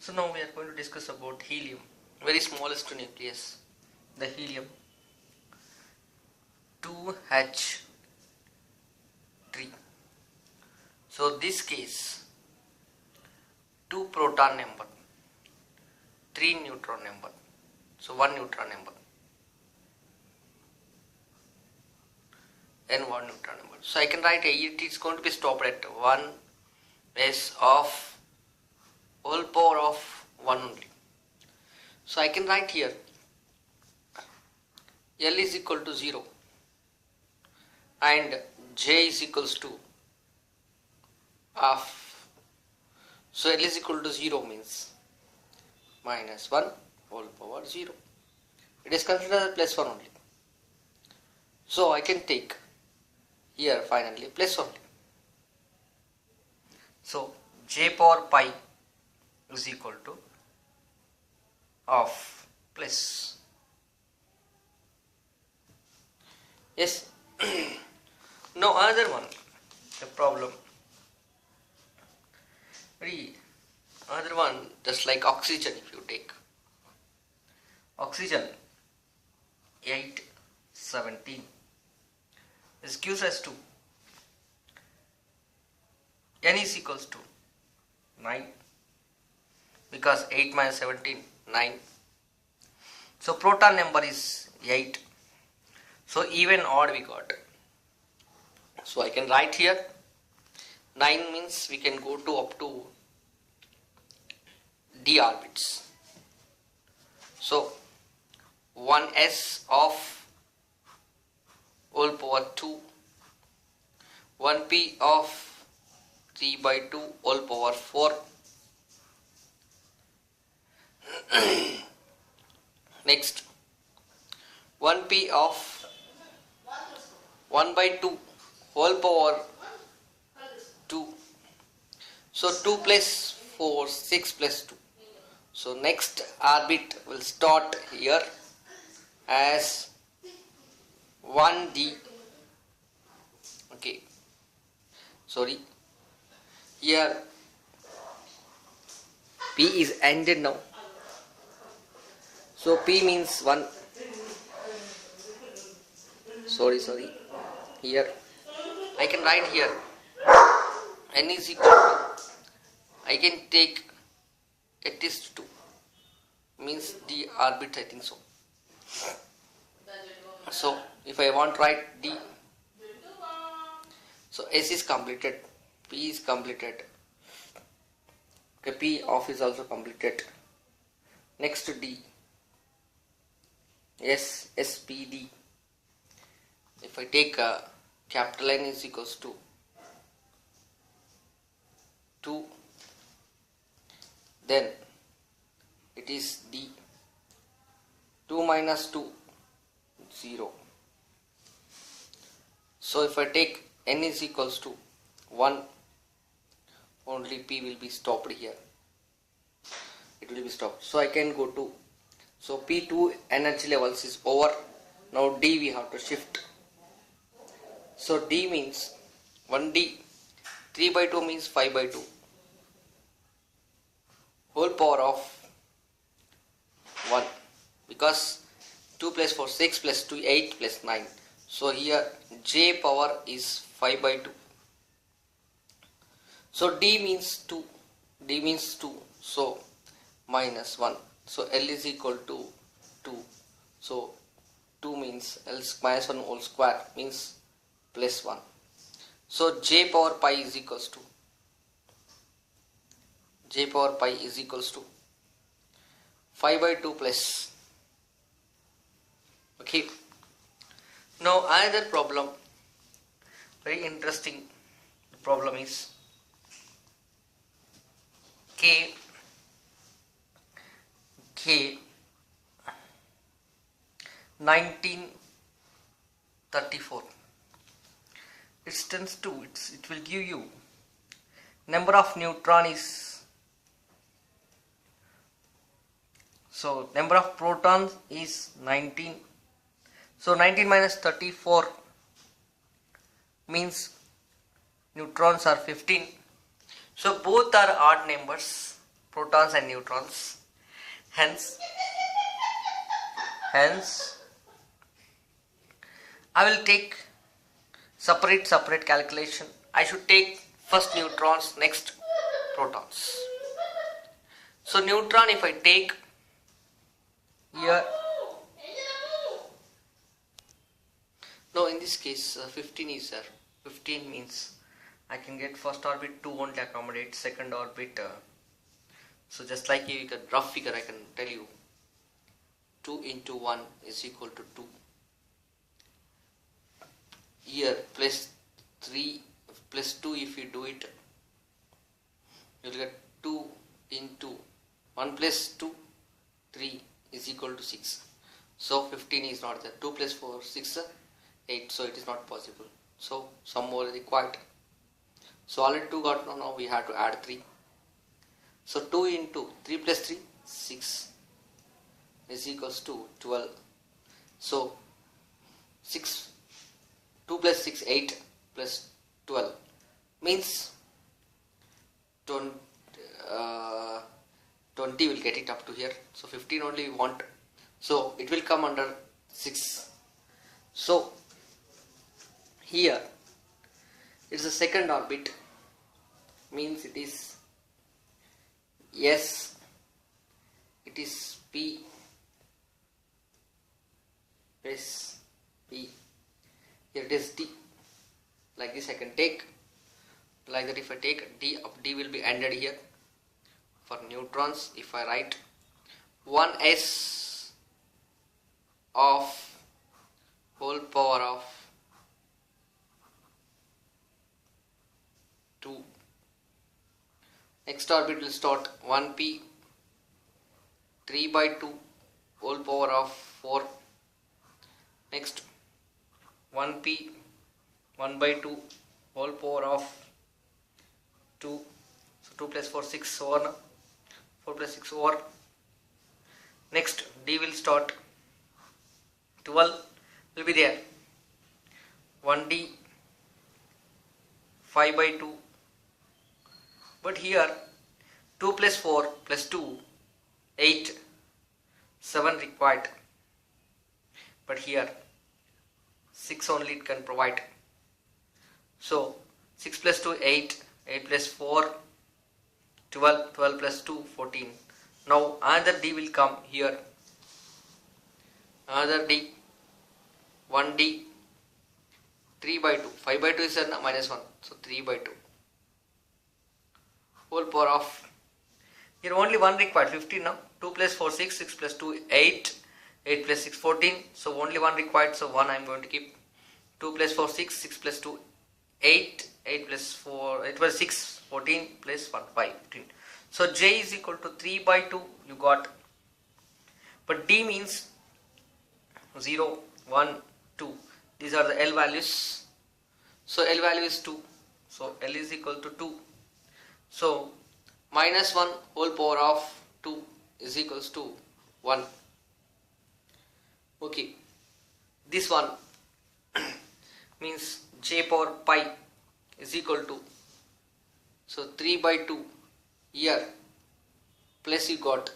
So now we are going to discuss about helium, very smallest nucleus, the helium 2H3. So this case 2 proton number, 3 neutron number, so 1 neutron number and 1 neutron number. So I can write it is going to be stopped at 1 s of whole power of 1 only. So I can write here L is equal to 0 and J is equals to half. So L is equal to 0 means minus 1 whole power 0. It is considered as plus 1 only. So I can take here finally plus only. So J power pi is equal to half plus. Yes. Now another one, the problem. Another one, just like oxygen, if you take oxygen 817 is gives us to N is equals to 9 because 8 minus 17 9. So proton number is 8. So even odd we got. So I can write here 9 means we can go to up to d orbits. So 1s of whole power 2, 1p of 3 by 2 whole power 4. Next 1p of 1 by 2 whole power 2. So 2 plus 4, 6 plus 2. So next orbit will start here as 1d. Okay, sorry, here p is ended now. So p means 1. Sorry, here I can write here n is equal to, I can take at least 2 means d orbit, I think so. So if I want to write d, so s is completed, p is completed, okay, p off is also completed. Next d, s, spd. If I take capital N is equals to 2, then it is d. 2 minus 2, 0. So if I take N is equals to 1, only p will be stopped here. It will be stopped. So I can go to, so p2 energy levels is over. Now d we have to shift. So d means 1d, 3 by 2 means 5 by 2 whole power of 1 because 2 plus 4, 6 plus 2, 8 plus 9. So here j power is 5 by 2. So d means 2, d means 2, so minus 1. So L is equal to 2. So 2 means L minus 1 whole square means plus 1. So j power pi is equals to, j power pi is equals to 5 by 2 plus. Okay. Now another problem, very interesting problem is K 1934. It tends to, it will give you number of neutron is, so number of protons is 19. So 19 minus 34 means neutrons are 15. So both are odd numbers protons and neutrons. Hence I will take separate calculation. I should take first neutrons, next protons. So neutron, if I take here, no, in this case 15 is there. 15 means I can get first orbit 2 won't accommodate, second orbit so just like a rough figure I can tell you, 2 into 1 is equal to 2. Here plus 3 plus 2, if you do it, you will get 2 into 1 plus 2, 3 is equal to 6. So 15 is not there. 2 plus 4, 6, 8. So it is not possible. So some more is required. So already 2 got, now we have to add 3. So 2 into 3 plus 3, 6 is equals to 12. So 6, 2 plus 6, 8 plus 12 means 20 will get it up to here. So 15 only we want. So it will come under 6. So here it's the second orbit, means it is S, it is P, S, P, here it is D. Like this I can take, like that if I take D, up D will be ended here. For neutrons, if I write 1s of whole power of 2. Next orbit will start 1p 3 by 2 whole power of 4. Next 1p 1 by 2 whole power of 2. So 2 plus 4, 6 over 4 plus 6 over. Next D will start 12 will be there. 1D 5 by 2. But here 2 plus 4 plus 2, 8, 7 required. But here 6 only it can provide. So 6 plus 2, 8, 8 plus 4, 12, 12 plus 2, 14. Now another D will come here. Another D, 1D, 3 by 2. 5 by 2 is minus 1. So 3 by 2. Whole power of, here only 1 required, 15 now. 2 plus 4, 6, 6 plus 2, 8, 8 plus 6, 14. So only 1 required, so 1 I am going to keep. 2 plus 4, 6, 6 plus 2, 8, 8 plus 4, 8 plus 6, 14 plus 1, 5, 15. So J is equal to 3 by 2 you got. But D means 0, 1, 2. These are the L values. So L value is 2. So L is equal to 2. So minus 1 whole power of 2 is equals to 1. Okay. This one means J power pi is equal to, so 3 by 2 here plus you got,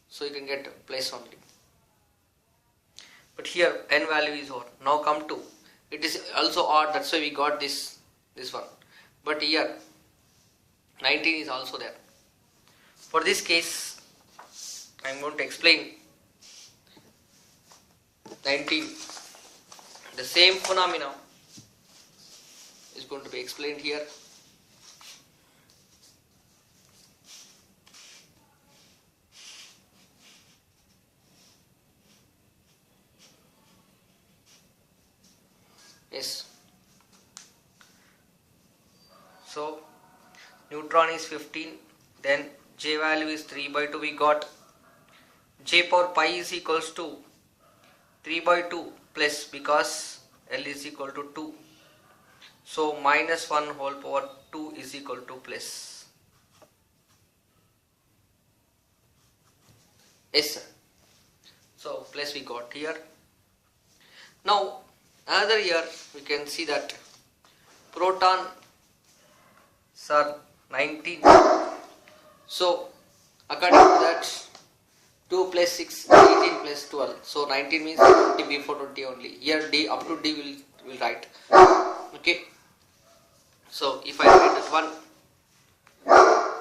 so you can get place only. But here n value is odd. Now come to, it is also odd, that's why we got this one. But here 19 is also there. For this case I am going to explain 19. The same phenomena is going to be explained here. Yes. So neutron is 15, then J value is 3 by 2 we got. J power pi is equals to 3 by 2 plus, because L is equal to 2. So minus 1 whole power 2 is equal to plus. Yes sir. So plus we got here. Now another here we can see that protons are 19. So according to that, 2 plus 6, 18 plus 12. So 19 means 20 before 20 only. Here D up to D will write. Okay. So if I write that one,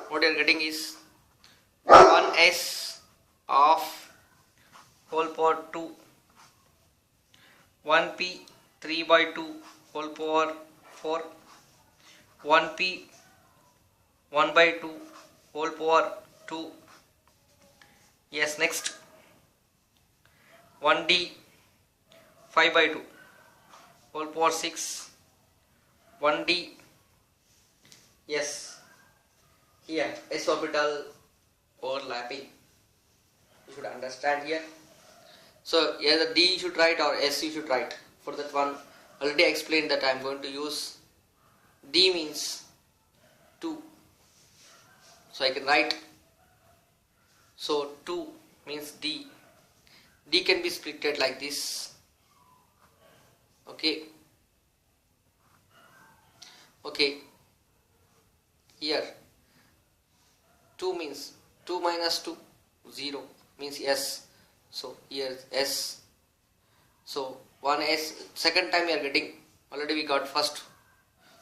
what you are getting is 1s of whole power 2, 1p 3 by 2 whole power 4, 1p 1 by 2 whole power 2. Yes, next 1d 5 by 2 whole power 6, 1d. Yes, here s orbital overlapping, you should understand here. So either d you should write or s you should write. For that one, already explained that I am going to use d means 2, so I can write. So 2 means d. D can be splitted like this. Okay. Okay. Here 2 means 2 minus 2, 0 means s. So here s. So 1s. Second time we are getting. Already we got first.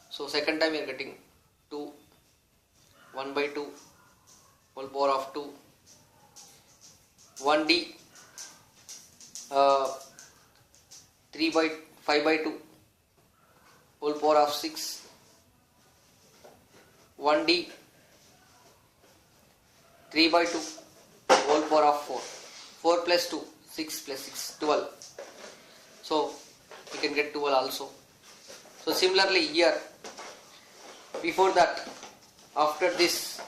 So second time we are getting 2. 1 by 2 whole power of 2. 1d 3 by 5 by 2 whole power of 6. 1d 3 by 2 whole power of 4. 4 plus 2, 6 plus 6, 12. So we can get 12 also. So similarly here, before that, after this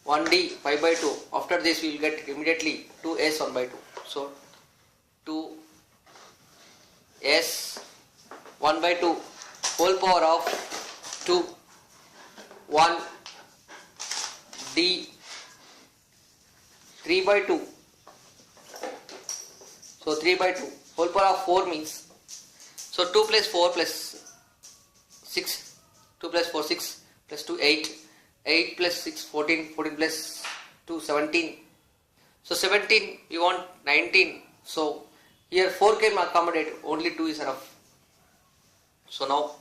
1d 5 by 2, after this we will get immediately 2s 1 by 2. So 2s 1 by 2 whole power of 2, 1 d 3 by 2. So 3 by 2 whole power of 4 means, so 2 plus 4 plus 6, 2 plus 4 6 plus 2 8, 8 plus 6 14, 14 plus 2 17. So 17 we want 19. So here 4 can accommodate, only 2 is enough. So now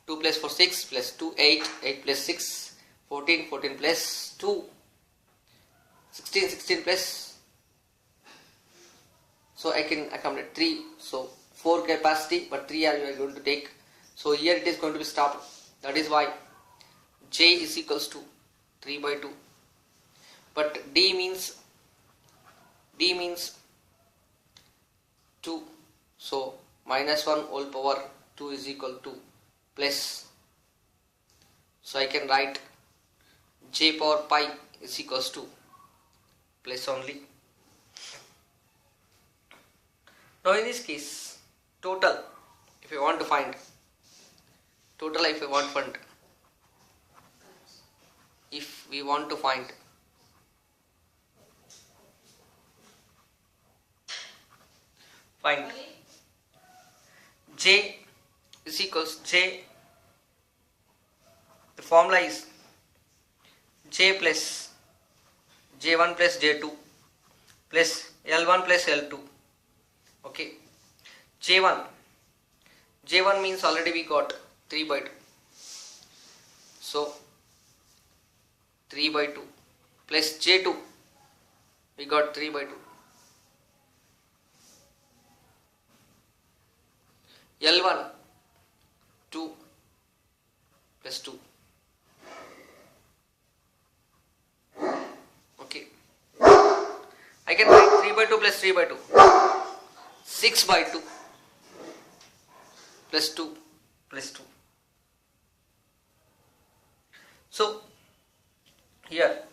2 plus 4 6 plus 2 8, 8 plus 6 14, 14 plus 2 16, 16 plus, so I can accommodate 3. So 4 capacity, but 3 are you are going to take. So here it is going to be stopped. That is why J is equals to 3 by 2. But D means 2. So minus 1 whole power 2 is equal to plus. So I can write J power pi is equals to plus only. Now in this case, total, if you want to find total, if we want to find J is equals J, the formula is J plus J1 plus J2 plus L1 plus L2. Okay, J1 means already we got 3 by 2. So 3 by 2 plus J2 we got 3 by 2. L1 2 plus 2. Okay, I can write 3 by 2 plus 3 by 2. 6 by 2 plus 2 plus 2. So here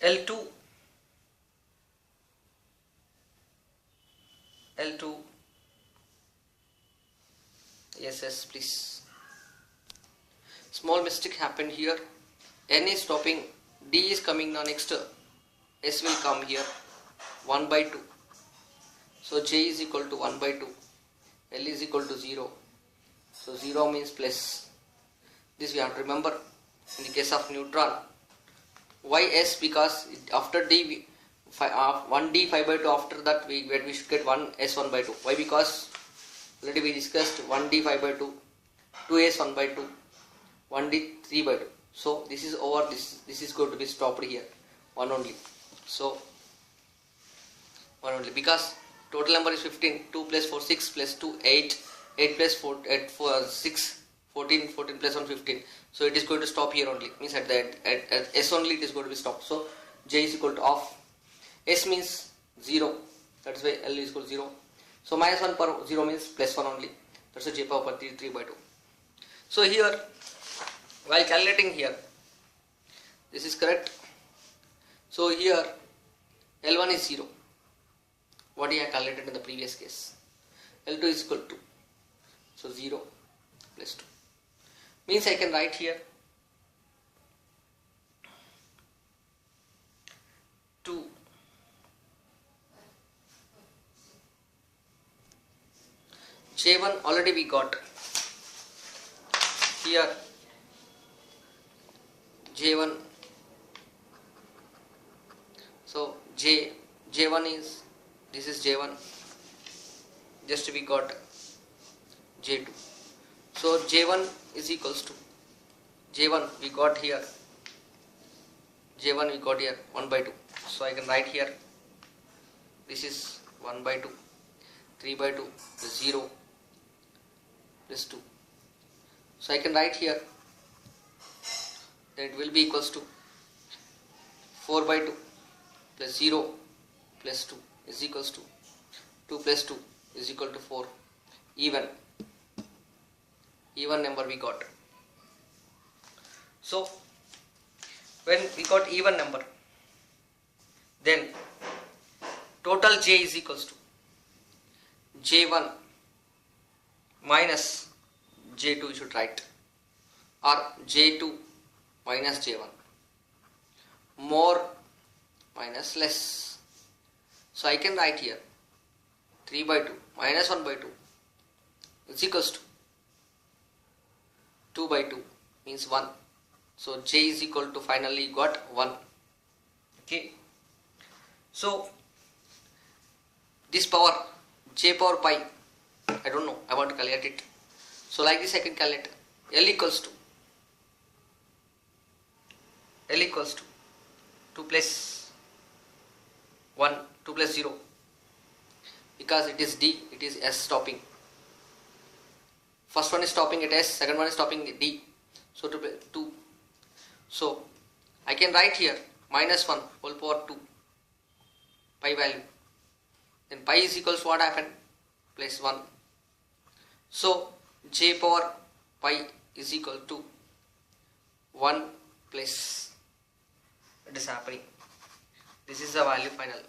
L2 yes please, small mistake happened here. N is stopping, D is coming now, next S will come here, 1 by 2. So J is equal to 1 by 2, L is equal to 0. So 0 means plus. This we have to remember. in the case of neutron. Why S? Because after D, 1D 5 by 2, after that we should get 1 S 1 by 2. Why? Because already we discussed 1D 5 by 2, 2S 1 by 2, 1D 3 by 2. So this is over, this is going to be stopped here, 1 only. So 1 only, because total number is 15, 2 plus 4, 6 plus 2, 8, 8 plus 4, 6, 14, 14 plus 1, 15. So it is going to stop here only, means at S only it is going to be stopped. So J is equal to off. S means 0, that's why L is equal to 0. So minus 1 per 0 means plus 1 only, that's why J power 3 by 2. So here, while calculating here, this is correct. So here L1 is 0, what we have calculated in the previous case. L2 is equal to 2, so 0 plus 2 means I can write here 2 J1 already we got here, J1, so J1 is, this is J1, just we got J2. So J1 is equals to, J1 we got here, J1 we got here 1 by 2. So I can write here, this is 1 by 2, 3 by 2 is 0 plus 2. So I can write here, then it will be equals to 4 by 2 plus 0 plus 2 is equals to 2 plus 2 is equal to 4. Even number we got. So when we got even number, then total J is equals to J1 minus J2 you should write, or J2 minus J1, more minus less. So I can write here 3 by 2 minus 1 by 2 is equals to 2 by 2 means 1. So J is equal to, finally got 1. Okay. So this power, J power pi, I don't know, I want to calculate it. So like this I can calculate L equals to 2 plus 1, 2 plus 0, because it is D, it is S stopping. First one is stopping at S, second one is stopping at D. So 2. So I can write here minus 1 whole power 2 pi value. Then pi is equals to what happened? Plus 1. So J power pi is equal to 1 plus, it is happening. This is the value final.